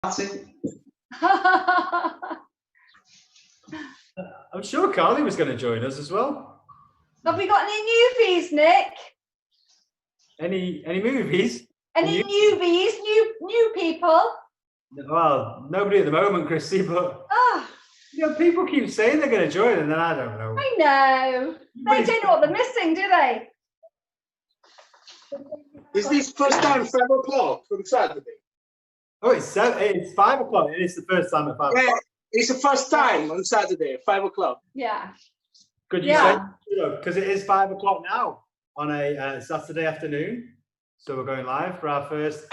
I'm sure Carly was going to join us as well. Have we got any newbies, Nick? Any movies? Any newbies? New people? Well, nobody at the moment, Chrissie, but people keep saying they're going to join, and then I don't know. I know. They don't know what they're missing, do they? Is this first time 5 o'clock on Saturday? Oh, it's 5 o'clock. It is the first time at 5 o'clock. It's the first time on Saturday, 5 o'clock. Yeah. Good you say, because it is 5 o'clock now on a Saturday afternoon. So we're going live for our first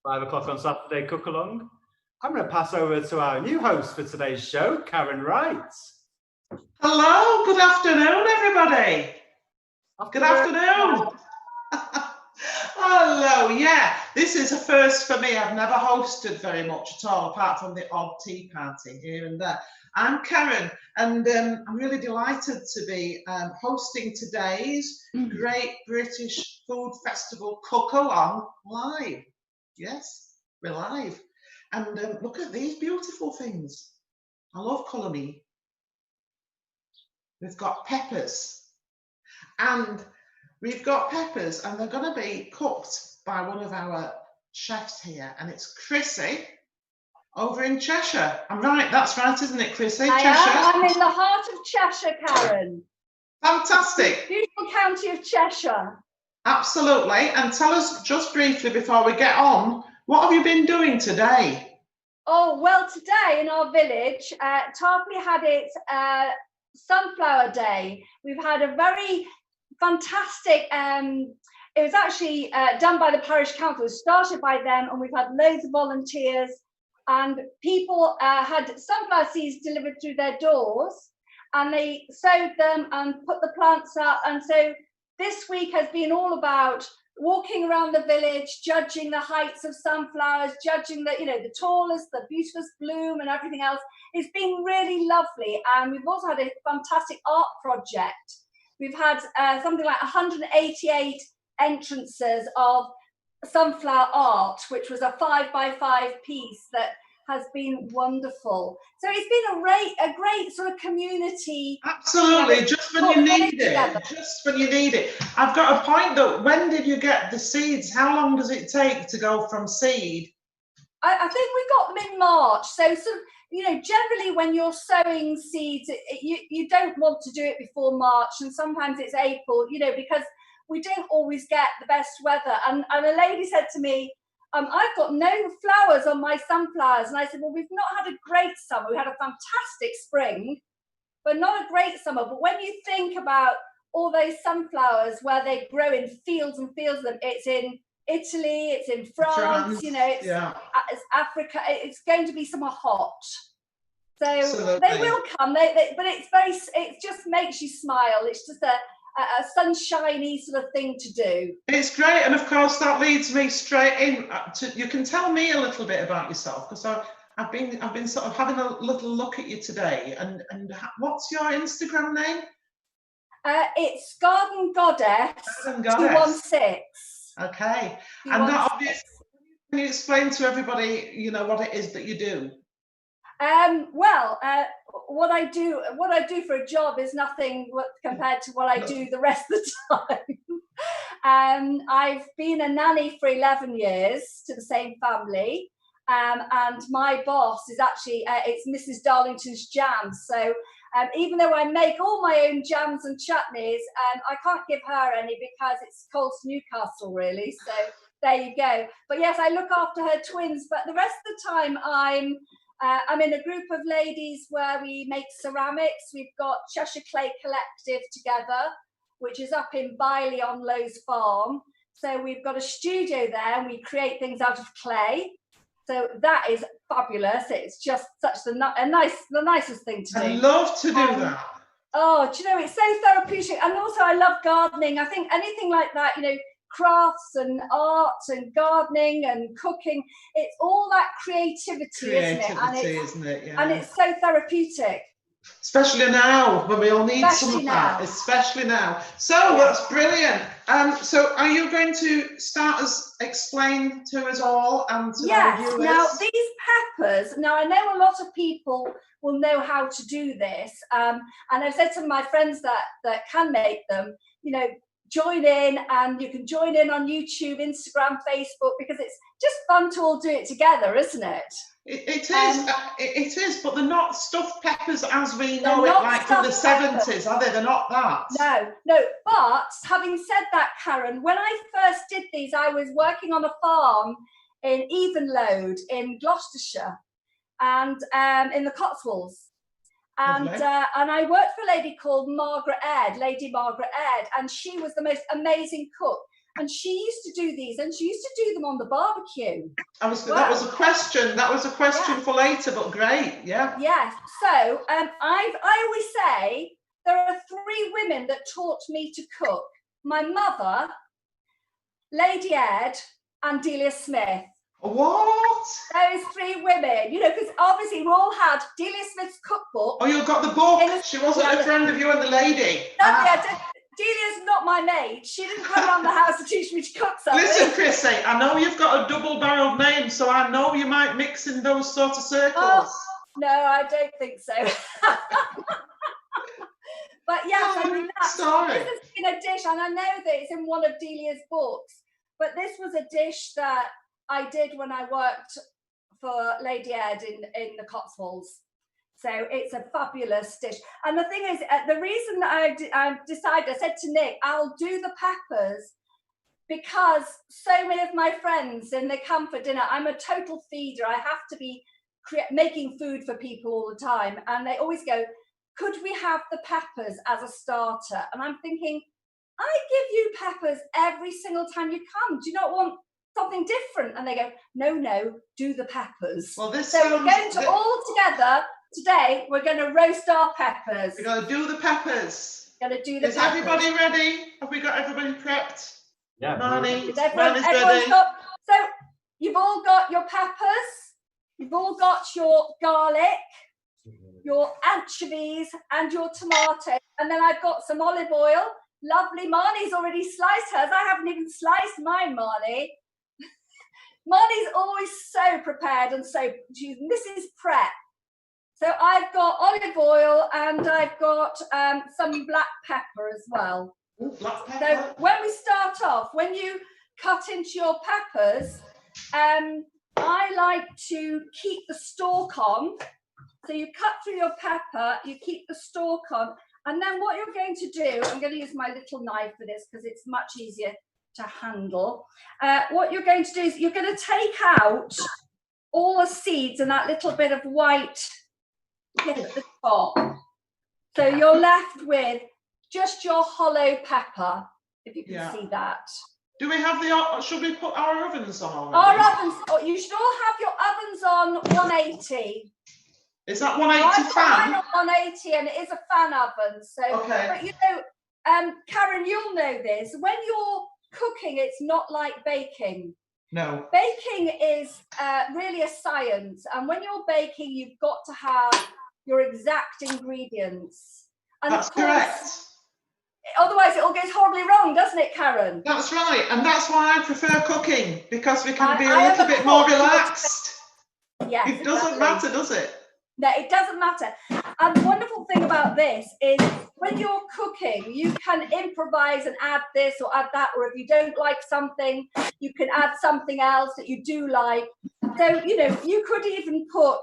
5 o'clock on Saturday cook along. I'm going to pass over to our new host for today's show, Karen Wright. Hello, good afternoon, everybody. Good afternoon. Hello, yeah, this is a first for me. I've never hosted very much at all, apart from the odd tea party here and there. I'm Karen, and I'm really delighted to be hosting today's Great British Food Festival Cook Along live. Yes, we're live. And look at these beautiful things. I love colour me. We've got peppers. And we've got peppers, and they're going to be cooked by one of our chefs here, and it's Chrissie over in Cheshire. I'm right, that's right, isn't it, Chrissie? I'm in the heart of Cheshire, Karen. Fantastic. Beautiful county of Cheshire. Absolutely. And tell us just briefly before we get on, what have you been doing today? Oh, well, today in our village, Tarpley had its Sunflower Day. We've had a very fantastic, it was actually done by the parish council. It was started by them, and we've had loads of volunteers, and people had sunflower seeds delivered through their doors, and they sowed them and put the plants up. And so this week has been all about walking around the village, judging the heights of sunflowers, judging the tallest, the beautifulest bloom and everything else. It's been really lovely. And we've also had a fantastic art project. We've had something like 188 entrances of sunflower art, which was a 5x5 piece that has been wonderful. So it's been a great sort of community. Absolutely, just when you need it. Just when you need it. I've got a point though. When did you get the seeds? How long does it take to go from seed? I think we got them in March. So sort of, generally when you're sowing seeds, you don't want to do it before March, and sometimes it's April, because we don't always get the best weather. And a lady said to me, I've got no flowers on my sunflowers. And I said, well, we've not had a great summer. We had a fantastic spring, but not a great summer. But when you think about all those sunflowers where they grow in fields and fields of them, it's in Italy, it's in France, it's Africa. It's going to be somewhere hot. So Absolutely. They will come. But it just makes you smile. It's just a sunshiny sort of thing to do. It's great, and of course that leads me straight in to, you can tell me a little bit about yourself, because I've been sort of having a little look at you today. And what's your Instagram name? It's Garden Goddess 216. Okay, and that obviously, can you explain to everybody, what it is that you do? What I do for a job is nothing compared to what I do the rest of the time. I've been a nanny for 11 years to the same family, and my boss is actually it's Mrs. Darlington's Jams. So even though I make all my own jams and chutneys, I can't give her any because it's Coles Newcastle, really. So there you go. But yes, I look after her twins. But the rest of the time, I'm in a group of ladies where we make ceramics. We've got Cheshire Clay Collective together, which is up in Biley on Lowes Farm. So we've got a studio there, and we create things out of clay. So that is fabulous. It's just such the nicest thing to do. I love to do that. Oh, do you know, it's so therapeutic. And also I love gardening. I think anything like that, crafts and art and gardening and cooking, it's all that creativity, isn't it? Isn't it? Yeah. And it's so therapeutic. Especially now, when we all need some of that, now. especially now. So that's brilliant. So are you going to explain to us all and to our viewers? Now these peppers, now I know a lot of people will know how to do this, and I've said to my friends that can make them, you know, join in, and you can join in on YouTube, Instagram, Facebook, because it's just fun to all do it together, isn't it? It is, but they're not stuffed peppers as we know it, like from the 70s, are they? They're not that. No, but having said that, Karen, when I first did these, I was working on a farm in Evenlode in Gloucestershire, and in the Cotswolds. And I worked for a lady called Lady Margaret Aird, and she was the most amazing cook. And she used to do these, and she used to do them on the barbecue. That was a question. That was a question for later, but great, yeah. Yes. So I always say there are 3 women that taught me to cook: my mother, Lady Aird, and Delia Smith. What? Those 3 women, you know, because obviously we all had Delia Smith's cookbook. Oh, you've got the book. She wasn't a friend of you and the lady. Delia's not my maid. She didn't come around the house to teach me to cook something. Listen, Chrissie, I know you've got a double-barreled name, so I know you might mix in those sort of circles. Oh, no, I don't think so. But yes, I mean, this has been a dish, and I know that it's in one of Delia's books, but this was a dish that I did when I worked for Lady Aird in the Cotswolds. So it's a fabulous dish. And the thing is, the reason that I decided, I said to Nick, I'll do the peppers because so many of my friends, and they come for dinner, I'm a total feeder. I have to be making food for people all the time. And they always go, could we have the peppers as a starter? And I'm thinking, I give you peppers every single time you come. Do you not want something different? And they go, no, do the peppers. Well, so we're going to all together. Today, we're going to roast our peppers. We're going to do the peppers. Going to do the peppers. Is everybody ready? Have we got everybody prepped? Yeah. Marnie's ready. So you've all got your peppers. You've all got your garlic, your anchovies, and your tomatoes. And then I've got some olive oil. Lovely. Marnie's already sliced hers. I haven't even sliced mine, Marnie. Marnie's always so prepared and so she's Mrs. Prep. So I've got olive oil and I've got some black pepper as well. Ooh, black pepper. So when we start off, when you cut into your peppers, I like to keep the stalk on. So you cut through your pepper, you keep the stalk on, and then what you're going to do, I'm going to use my little knife for this because it's much easier to handle. What you're going to do is you're going to take out all the seeds and that little bit of white at the top. So you're left with just your hollow pepper, if you can see that. Do we have should we put our ovens on? Our ovens, you should all have your ovens on 180. Is that 180 fan? Mine on 180 and it is a fan oven. So, but you know, Karen, you'll know this. When you're cooking, it's not like baking. No. Baking is really a science. And when you're baking, you've got to have your exact ingredients. And that's of course, correct. Otherwise, it all goes horribly wrong, doesn't it, Karen? That's right. And that's why I prefer cooking, because we can be a little bit more relaxed. Yes, it doesn't matter, does it? No, it doesn't matter. And the wonderful thing about this is when you're cooking, you can improvise and add this or add that, or if you don't like something, you can add something else that you do like. So, you know, you could even put,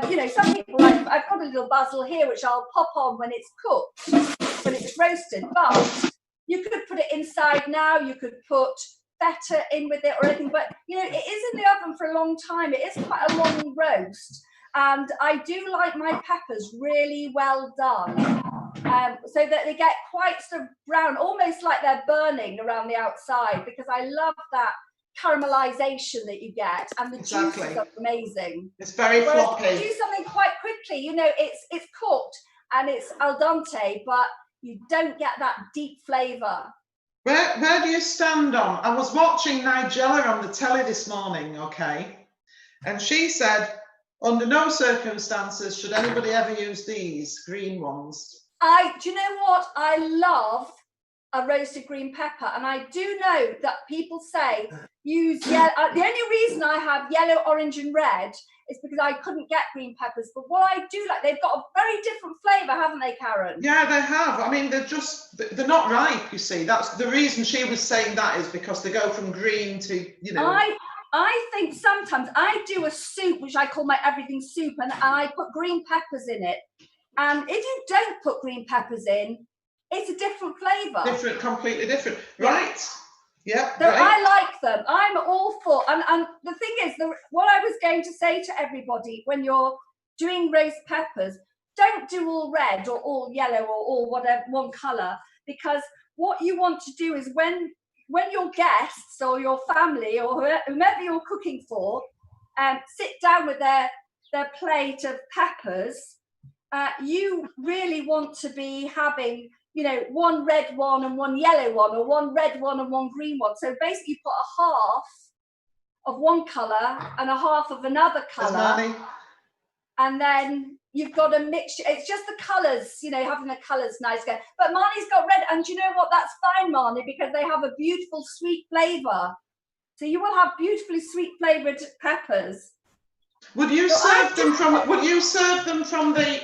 you know, some people like, I've got a little basil here, which I'll pop on when it's cooked, when it's roasted, but you could put it inside now, you could put feta in with it or anything, but, you know, it is in the oven for a long time. It is quite a long roast. And I do like my peppers really well done, so that they get quite sort of brown, almost like they're burning around the outside, because I love that caramelization that you get, and the juices are amazing. It's very floppy. If you do something quite quickly, you know, it's cooked and it's al dente, but you don't get that deep flavour. Where do you stand on? I was watching Nigella on the telly this morning, okay, and she said, Under no circumstances should anybody ever use these green ones. Do you know what? I love a roasted green pepper, and I do know that people say use yellow. The only reason I have yellow, orange, and red is because I couldn't get green peppers. But what I do like, they've got a very different flavour, haven't they, Karen? Yeah, they have. I mean, they're not ripe, you see. That's the reason she was saying that, is because they go from green to, you know. I think sometimes I do a soup, which I call my everything soup, and I put green peppers in it. And if you don't put green peppers in, it's a different flavour. Different, completely different. Yeah. Right. Yeah. So right. I like them. I'm all for, and the thing is, what I was going to say to everybody, when you're doing roast peppers, don't do all red or all yellow or all whatever, one colour, because what you want to do is when your guests or your family or whomever you're cooking for sit down with their plate of peppers, you really want to be having, you know, one red one and one yellow one, or one red one and one green one. So basically you put a half of one colour and a half of another colour, and then you've got a mixture. It's just the colours, you know, having the colours nice. But Marnie's got red, and you know what? That's fine, Marnie, because they have a beautiful sweet flavour. So you will have beautifully sweet flavoured peppers. Would you serve them from? Would you serve them from the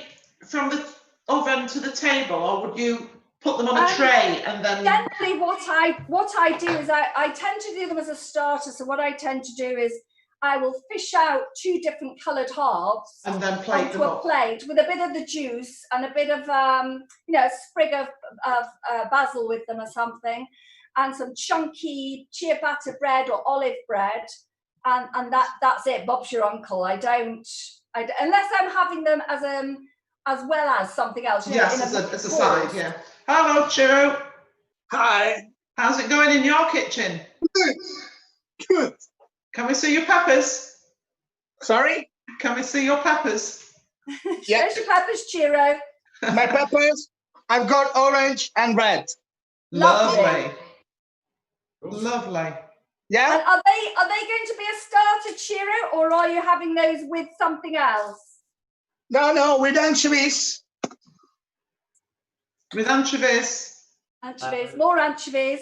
oven to the table, or would you put them on a tray and then? Generally, what I do is I tend to do them as a starter. So what I tend to do is I will fish out 2 different coloured halves and then plate them onto a plate with a bit of the juice and a bit of you know, a sprig of basil with them or something, and some chunky ciabatta bread or olive bread, and that's it. Bob's your uncle. I don't unless I'm having them as well as something else. You know, yes, as a side. Yeah. Hello, Chiro. Hi. How's it going in your kitchen? Good. Good. Can we see your peppers? Sorry? Can we see your peppers? Yeah. There's your peppers, Chiro. My peppers, I've got orange and red. Lovely. Lovely. Yeah? And are they going to be a starter, Chiro, or are you having those with something else? No, with anchovies. With anchovies. Anchovies, more anchovies.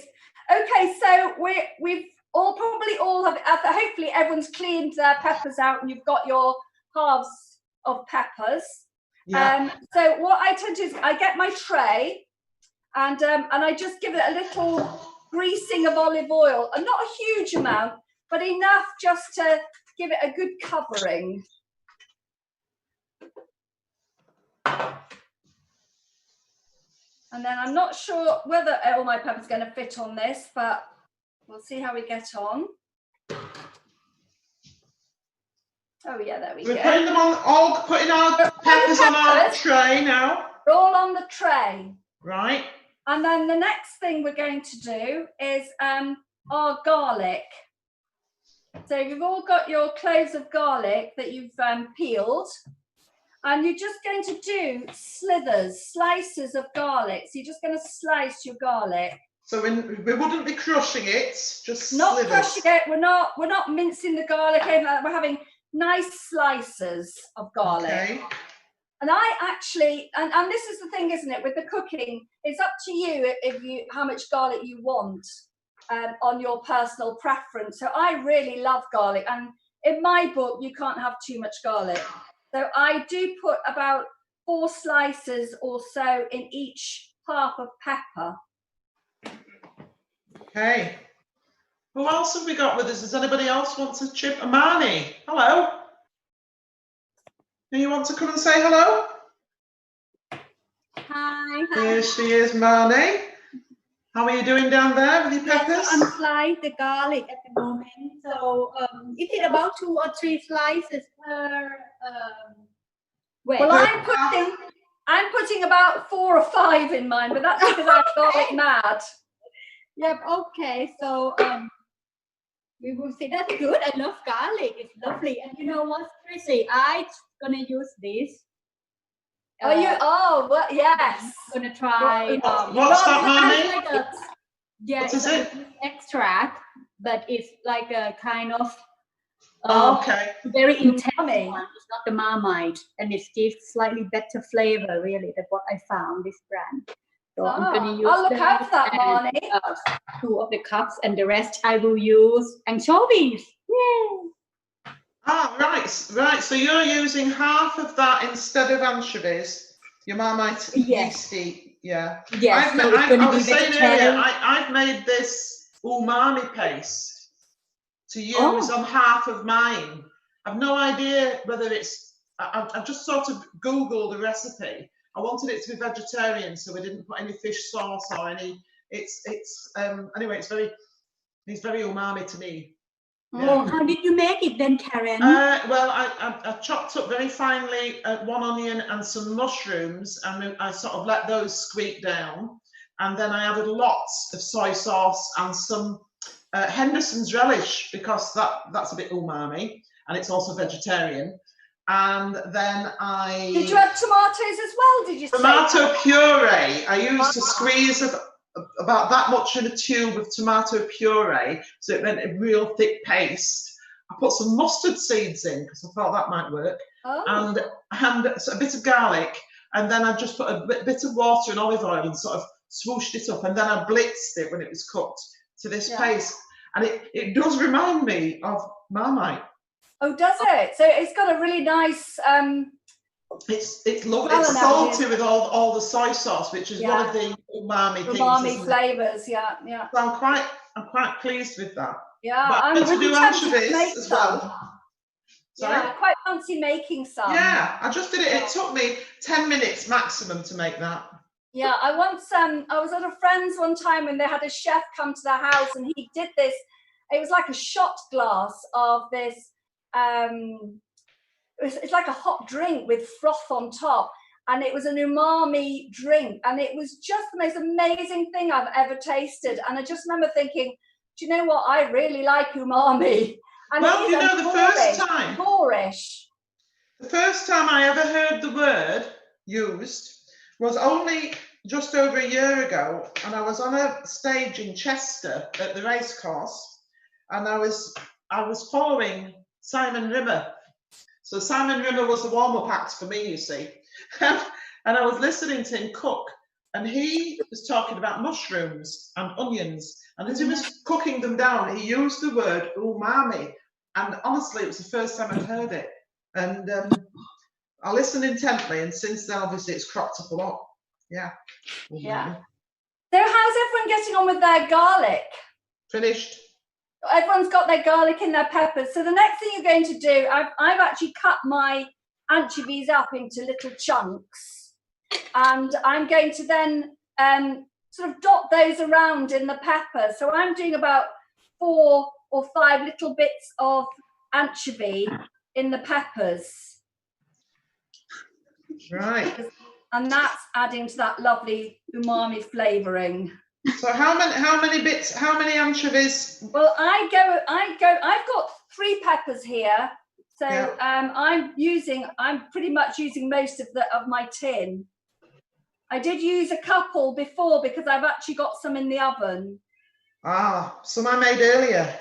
Okay, so we've probably all have, hopefully everyone's cleaned their peppers out and you've got your halves of peppers. Yeah. So what I tend to do is I get my tray and I just give it a little greasing of olive oil, and not a huge amount, but enough just to give it a good covering. And then I'm not sure whether all my peppers are going to fit on this, but we'll see how we get on. Oh yeah, there we go. We're putting them on, putting our peppers on our tray now. They're all on the tray. Right. And then the next thing we're going to do is our garlic. So you've all got your cloves of garlic that you've peeled, and you're just going to do slices of garlic. So you're just going to slice your garlic. So we wouldn't be crushing it, just not slivers. Crushing it. We're not mincing the garlic. We're having nice slices of garlic. Okay. And I actually, and this is the thing, isn't it? With the cooking, it's up to you how much garlic you want on your personal preference. So I really love garlic, and in my book, you can't have too much garlic. So I do put about 4 slices or so in each half of pepper. Okay. Who else have we got with us? Does anybody else want to chip? Marnie, hello. Do you want to come and say hello? Hi. Here she is, Marnie. How are you doing down there with your peppers? I'm slicing the garlic at the moment. So is it about 2 or 3 slices per way? Well, I'm putting about 4 or 5 in mine, but that's because I'm garlic mad. Yep. Okay. So we will see. That's good. I love garlic. It's lovely. And you know what, Chrissie? I'm gonna use this. Are you? Oh, well, yes. I'm gonna try. What's that, Marnie? Yeah, what is it's it? Extract, but it's like a kind of Okay. Very intense Umami. one. It's not the Marmite, and it gives slightly better flavor. Really, that's what I found this brand. So I'm going to use. I'll look out for that, and, Marnie. 2 of the cups, and the rest I will use anchovies. Yay! Ah, right. So you're using half of that instead of anchovies. Your Marmite Yes. yeasty, yeah. Yes, so it's I going to be was saying vegetarian. earlier, I've made this umami paste to use on half of mine. I've no idea whether it's. I've just sort of Googled the recipe. I wanted it to be vegetarian, so we didn't put any fish sauce or any. Anyway, it's very umami to me. Oh, how did you make it then, Karen? Well, I chopped up very finely 1 onion and some mushrooms, and I sort of let those squeak down. And then I added lots of soy sauce and some Henderson's relish, because that's a bit umami, and it's also vegetariarian. And then Did you add tomatoes as well? Did you say? Tomato puree. I used a squeeze of about that much in a tube of tomato puree, so it meant a real thick paste. I put some mustard seeds in because I thought that might work, and a bit of garlic, and then I just put a bit of water and olive oil and sort of swooshed it up, and then I blitzed it when it was cooked to this paste, and it does remind me of Marmite. Oh, does it? So it's got a really nice. It's lovely. It's salty with all the soy sauce, which is one of the umami things. Umami flavors, yeah. So I'm quite pleased with that. Yeah, but I'm to really do tempted to anchovies make as some. well. Sorry? Yeah, I quite fancy making some. Yeah, I just did it. It took me 10 minutes maximum to make that. Yeah, I was at a friend's one time when they had a chef come to their house, and he did this. It was like a shot glass of this. It's like a hot drink with froth on top, and it was an umami drink, and it was just the most amazing thing I've ever tasted. And I just remember thinking, do you know what? I really like umami. And well, you know, the first time I ever heard the word used was only just over a year ago, and I was on a stage in Chester at the racecourse, and I was following Simon Rimmer. So Simon Rimmer was the warm-up act for me, you see. And I was listening to him cook, and he was talking about mushrooms and onions. And as he was cooking them down, he used the word umami. And honestly, it was the first time I'd heard it. And I listened intently, and since then, obviously, it's cropped up a lot. Yeah. Yeah. So how's everyone getting on with their garlic? Finished. Everyone's got their garlic and their peppers. So the next thing you're going to do, I've actually cut my anchovies up into little chunks, and I'm going to then sort of dot those around in the pepper. So I'm doing about 4 or 5 little bits of anchovy in the peppers. Right. And that's adding to that lovely umami flavouring. So how many bits? How many anchovies? Well, I've got 3 peppers here, so I'm pretty much using most of my tin. I did use a couple before because I've actually got some in the oven. Ah, some I made earlier.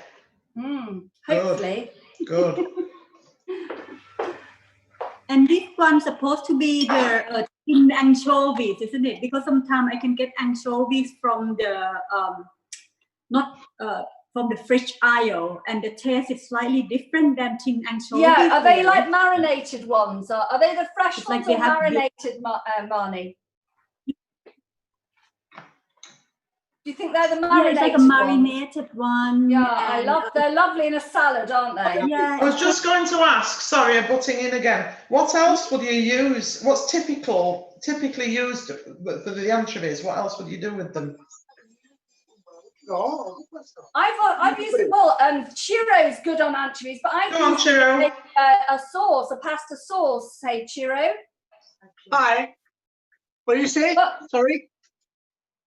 Hopefully. Good. And this one's supposed to be the tin anchovies, isn't it? Because sometimes I can get anchovies from the from the fridge aisle, and the taste is slightly different than tin anchovies. Yeah, are they like marinated ones? Are they the fresh ones like or marinated, Marnie? Do you think they're the marinated it's like a marinated one. Yeah, they're lovely in a salad, aren't they? Yeah. I was just going to ask, sorry, I'm butting in again. What else would you use? What's typically used for the anchovies? What else would you do with them? I've used churro's good on anchovies, but I've used a sauce, a pasta sauce. Say churro. Hi. What do you say? Sorry.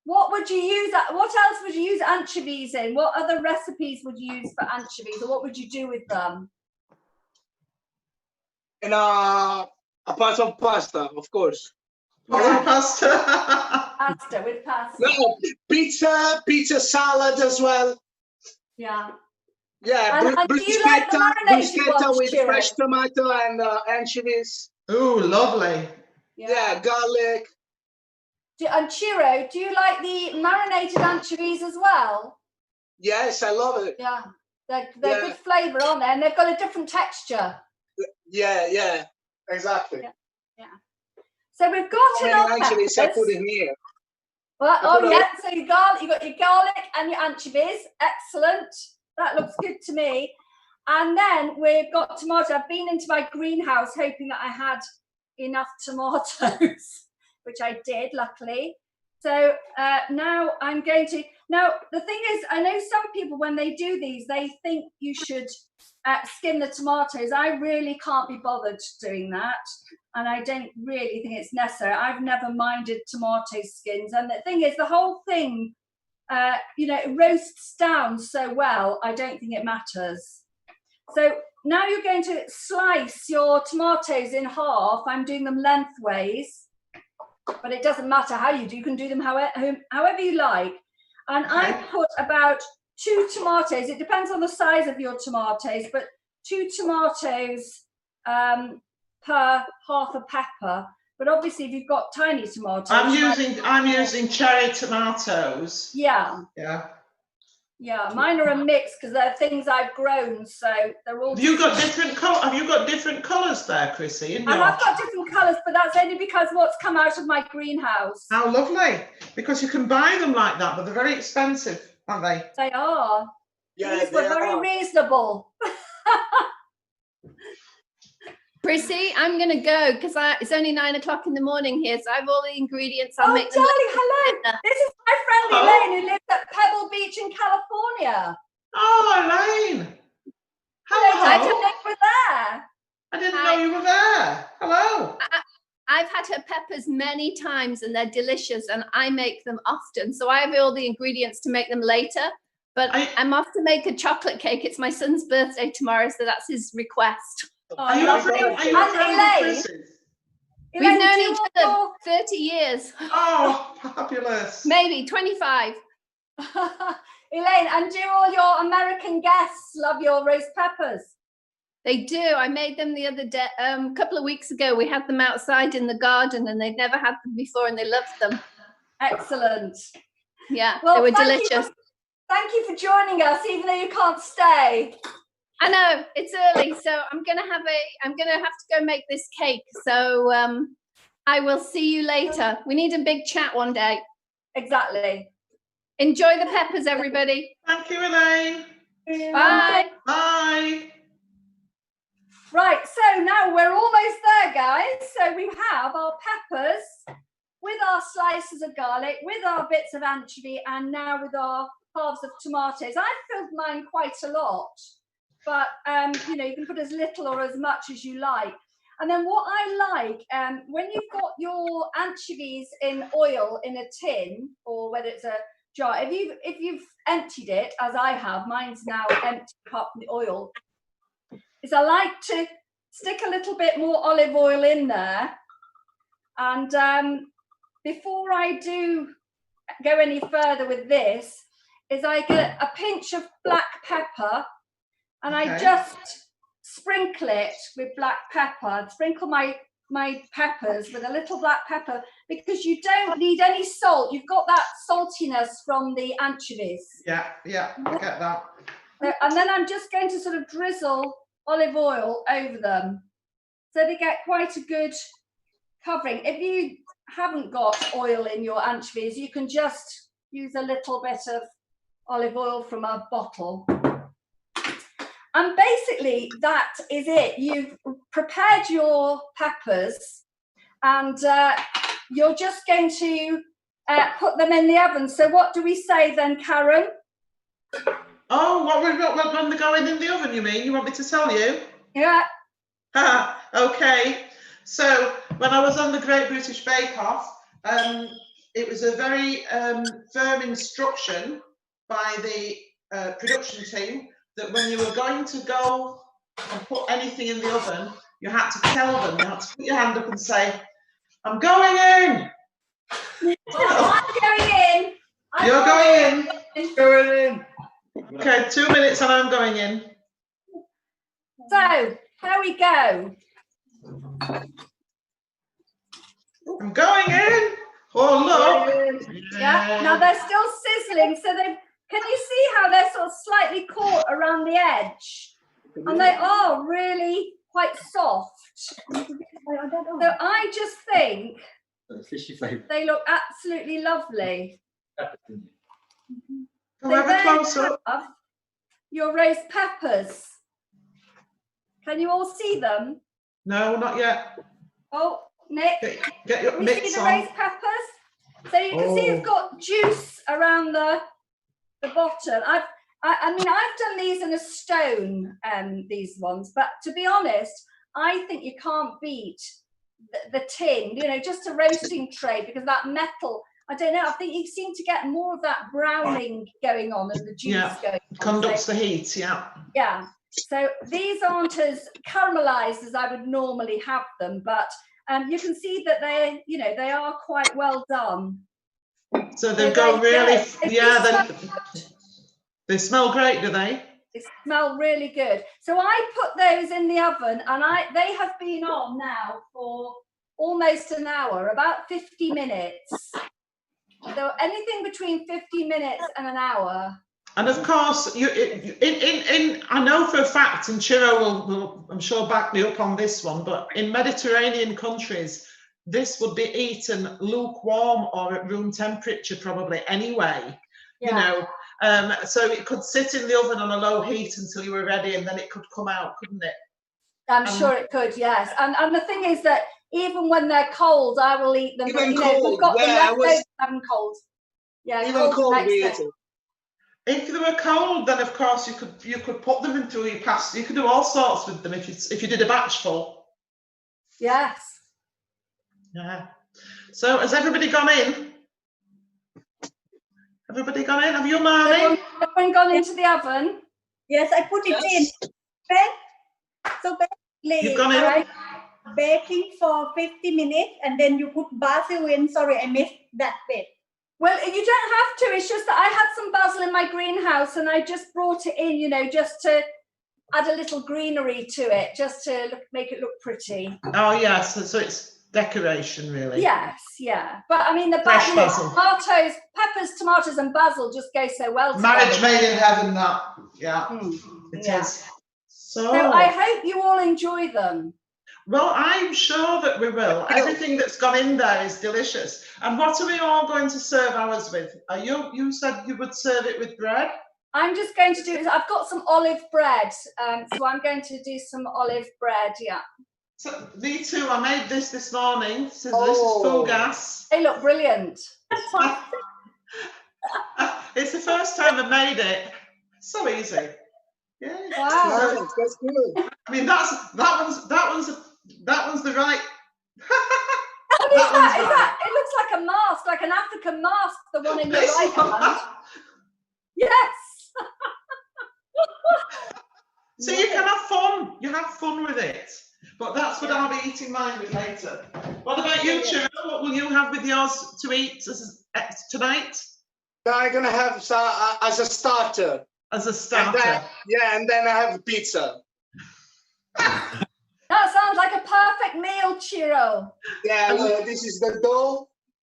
What would you use? What else would you use anchovies in? What other recipes would you use for anchovies, or what would you do with them? And apart from pasta, of course. Pasta with pasta. No, pizza salad as well. Yeah. Yeah, And do you like the marinated bruschetta ones, with Chiro? fresh tomato and anchovies. Ooh, lovely. Yeah, garlic. And Chiro, do you like the marinated anchovies as well? Yes, I love it. Yeah, they're good flavour, aren't they? And they've got a different texture. Yeah, exactly. Yeah. So we've got And enough anchovies I put peppers. in here. Well, yeah. So you got your garlic and your anchovies. Excellent. That looks good to me. And then we've got tomato. I've been into my greenhouse hoping that I had enough tomatoes, which I did, luckily. So now I'm going to. Now the thing is, I know some people when they do these, they think you should skin the tomatoes. I really can't be bothered doing that, and I don't really think it's necessary. I've never minded tomato skins, and the thing is, the whole thing, it roasts down so well. I don't think it matters. So now you're going to slice your tomatoes in half. I'm doing them lengthways, but it doesn't matter how you do. You can do them however you like. And I put about 2 tomatoes. It depends on the size of your tomatoes, but 2 tomatoes per half a pepper. But obviously, if you've got tiny tomatoes, I'm using cherry tomatoes. Yeah. Mine are a mix because they're things I've grown, so they're all. Have you got different colours there, Chrissie? I have got different colours, but that's only because what's come out of my greenhouse. How lovely! Because you can buy them like that, but they're very expensive, aren't they? They are. Yeah, these were very reasonable. Chrissie, I'm going to go because it's only 9 o'clock in the morning here, so I have all the ingredients. I'll make them. Darling, hello. This is my friend Elaine who lives at Pebble Beach in California. Oh, Elaine. Hello, I didn't know you were there. I didn't know you were there. Hello. I've had her peppers many times and they're delicious and I make them often. So I have all the ingredients to make them later. But I'm off to make a chocolate cake. It's my son's birthday tomorrow, so that's his request. Are you a friend of Chrissie? We've known each other 30 years. Oh, fabulous. Maybe 25. Elaine, and do all your American guests love your roast peppers? They do. I made them the other day, a couple of weeks ago. We had them outside in the garden and they'd never had them before and they loved them. Excellent. Yeah, well, they were delicious. Thank you for joining us, even though you can't stay. I know it's early, so I'm gonna have to go make this cake. So I will see you later. We need a big chat one day. Exactly. Enjoy the peppers, everybody. Thank you, Elaine. Bye. Bye. Right, so now we're almost there, guys. So we have our peppers with our slices of garlic, with our bits of anchovy, and now with our halves of tomatoes. I've filled mine quite a lot. But, you can put as little or as much as you like. And then what I like, when you've got your anchovies in oil in a tin, or whether it's a jar, if you've emptied it, as I have, mine's now empty apart from the oil, is I like to stick a little bit more olive oil in there. And before I do go any further with this, is I get a pinch of black pepper. And I just sprinkle it with black pepper. I'd sprinkle my peppers with a little black pepper because you don't need any salt. You've got that saltiness from the anchovies. Yeah, I get that. And then I'm just going to sort of drizzle olive oil over them so they get quite a good covering. If you haven't got oil in your anchovies, you can just use a little bit of olive oil from a bottle. And basically, that is it. You've prepared your peppers and you're just going to put them in the oven. So what do we say then, Karen? Oh, what when they're going in the oven, you mean? You want me to tell you? Yeah. Okay. So when I was on the Great British Bake Off, it was a very firm instruction by the production team that when you were going to go and put anything in the oven, you had to tell them, you had to put your hand up and say, I'm going in. I'm going in. You're going in. Going in. Okay, 2 minutes and I'm going in. So, there we go. I'm going in. Oh, look. Yeah. Now they're still sizzling, so they can you see how they're sort of slightly caught around the edge? And they are really quite soft. So I just think they look absolutely lovely. Can we have a close up? Have your roast peppers. Can you all see them? No, not yet. Oh, Nick, Get your can we see mitts the on. roast peppers? So you can see it's got juice around the bottom. I mean, I've done these in a stone, these ones, but to be honest, I think you can't beat the tin, you know, just a roasting tray, because that metal, I don't know, I think you seem to get more of that browning going on and the juice going on. Conducts the heat, Yeah. So these aren't as caramelized as I would normally have them, but you can see that they are quite well done. So they go really, they smell great, do they? They smell really good. So I put those in the oven, and they have been on now for almost an hour, about 50 minutes. So anything between 50 minutes and an hour. And of course, I know for a fact, and Chiro will, I'm sure, back me up on this one, but in Mediterranean countries, this would be eaten lukewarm or at room temperature probably anyway, you know. So it could sit in the oven on a low heat until you were ready, and then it could come out, couldn't it? I'm sure it could, yes. And the thing is that even when they're cold, I will eat them. Even but, cold, we've got them left over, having cold. Yeah, even cold we next eat it. If they were cold, then of course you could put them into your pasta. You could do all sorts with them if you did a batch full. Yes. Yeah. So has everybody gone in? Everybody gone in? Have you, Marnie? Everyone gone into the oven? Yes, I put it in. So basically, You've gone in? Baking for 50 minutes, and then you put basil in. Sorry, I missed that bit. Well, you don't have to. It's just that I had some basil in my greenhouse, and I just brought it in, you know, just to add a little greenery to it, just to make it look pretty. Oh yes, so it's decoration, really. Yes, yeah. But I mean, the basil, tomatoes, peppers, tomatoes, and basil just go so well together. Marriage made in heaven, that. Yeah, it is. So I hope you all enjoy them. Well, I'm sure that we will. Everything that's gone in there is delicious. And what are we all going to serve ours with? You said you would serve it with bread? I'm just going to do it. I've got some olive bread, so I'm going to do some olive bread, yeah. So me too, I made this morning. So this is full gas. They look brilliant. It's the first time I made it. So easy. Yeah. Wow. That's good. I mean, that one's the right. What is that? It looks like a mask, like an African mask, the one in your right hand. Yes. So you can have fun. You have fun with it. But that's what I'll be eating mine with later. What about you, Chiro? What will you have with yours to eat tonight? I'm gonna have as a starter. As a starter. And then I have pizza. That sounds like a perfect meal, Chiro. Yeah, this is the dough.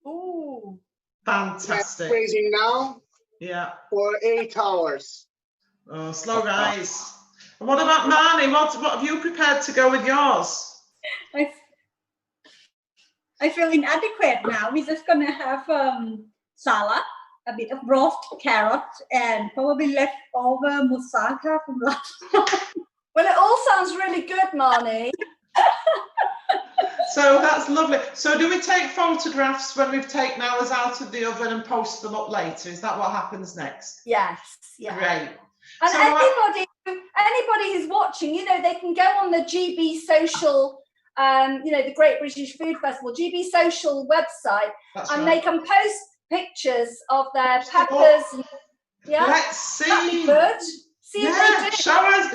Ooh. Fantastic. Freezing now. Yeah. For 8 hours. Oh, slow rise. And what about Marnie? What have you prepared to go with yours? I feel inadequate now. We're just gonna have salad, a bit of roast carrot, and probably leftover moussaka from last night. Well, it all sounds really good, Marnie. So that's lovely. So do we take photographs when we've taken ours out of the oven and post them up later? Is that what happens next? Yes. Yeah. Great. And So anybody who's watching, you know, they can go on the GB Social, you know, the Great British Food Festival, GB Social website, they can post pictures of their peppers. Yeah, let's see. That'd be good. See if they do.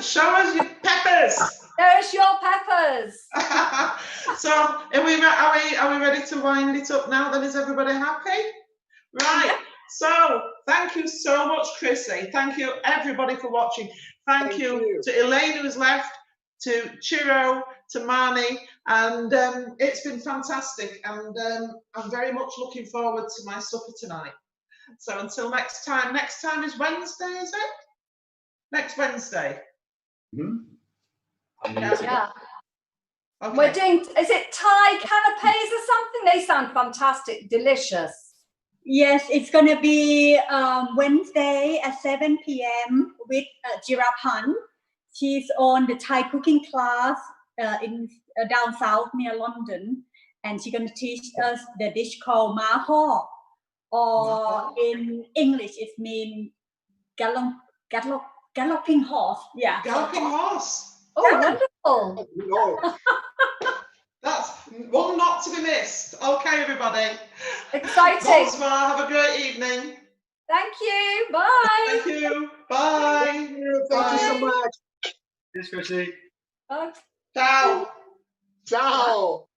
Show us your peppers. There's your peppers. So are we ready to wind it up now? Then is everybody happy? Right. So, thank you so much, Chrissie. Thank you, everybody, for watching. Thank you to Elaine, who's left, to Chiro, to Marnie, and it's been fantastic. And I'm very much looking forward to my supper tonight. So until next time is Wednesday, is it? Next Wednesday. Yeah. Okay. We're doing, is it Thai canapes or something? They sound fantastic, delicious. Yes, it's going to be Wednesday at 7 p.m. with Jirapan. She's on the Thai cooking class in down south near London, and she's going to teach us the dish called Ma Ho, or in English it means galloping horse. Yeah. Galloping horse. Oh, wonderful. No. That's one not to be missed. Okay, everybody. Exciting. Bonsoir. Have a great evening. Thank you. Bye. Thank you. Bye. Thank you so much. Cheers, Chrissie. Bye. Ciao. Ciao.